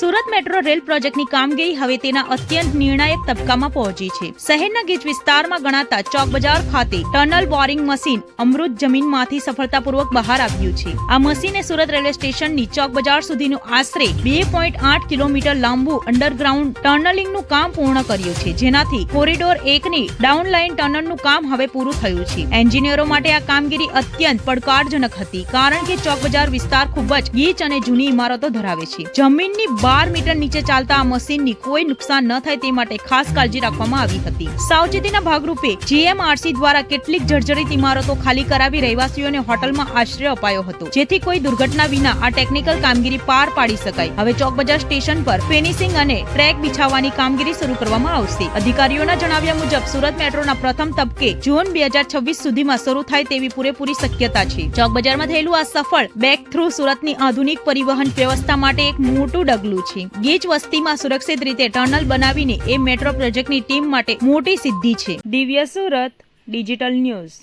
Surat metro rail પ્રોજેક્ટની કામગીરી હવે તેના અત્યંત નિર્ણાયક તબક્કામાં પહોંચી છે। શહેરના ગીચ વિસ્તારમાં ગણાતા ચોક બજાર ખાતે ટનલ બોરિંગ મશીન અમૃત જમીનમાંથી સફળતાપૂર્વક બહાર આવ્યું છે। આ મશીને સુરત રેલવે સ્ટેશનની ચોક બજાર સુધીનું આશરે 2.8 કિલોમીટર લાંબુ અંડરગ્રાઉન્ડ ટનલિંગનું કામ પૂર્ણ કર્યું છે, જેનાથી કોરિડોર 1ની ડાઉનલાઇન ટનલનું કામ હવે પૂરું થયું છે। એન્જિનિયરો માટે આ કામગીરી અત્યંત પડકારજનક હતી, કારણ કે ચોક બજાર વિસ્તાર ખૂબ જ ગીચ અને જૂની ઇમારતો ધરાવે છે। જમીનની 12 મીટર નીચે ચાલતા આ મશીનની કોઈ નુકસાન ન થાય તે માટે ખાસ કાળજી રાખવામાં આવી હતી। સાવચેતીના ભાગરૂપે જીએમઆરસી દ્વારા કેટલીક જર્જરિત ઇમારતો ખાલી કરાવી રહેવાસીઓને હોટલમાં આશ્રય અપાયો હતો, જેથી કોઈ દુર્ઘટના વિના આ ટેકનિકલ કામગીરી પાર પાડી શકાય। હવે ચોક બજાર સ્ટેશન પર ફિનિશિંગ અને ટ્રેક બિછાવવાની કામગીરી શરૂ કરવામાં આવશે। અધિકારીઓના જણાવ્યા મુજબ સુરત મેટ્રોના પ્રથમ તબક્કે જૂન 2026 સુધીમાં શરૂ થાય તેવી પૂરેપૂરી શક્યતા છે। ચોક બજારમાં થયેલું આ સફળ બેક થ્રુ સુરતની આધુનિક પરિવહન વ્યવસ્થા માટે એક મોટું ડગલું છે। ગીચ વસ્તીમાં સુરક્ષિત રીતે ટનલ બનાવીને એ મેટ્રો પ્રોજેક્ટની ટીમ માટે મોટી સિદ્ધિ છે। દિવ્ય સુરત ડિજિટલ ન્યૂઝ।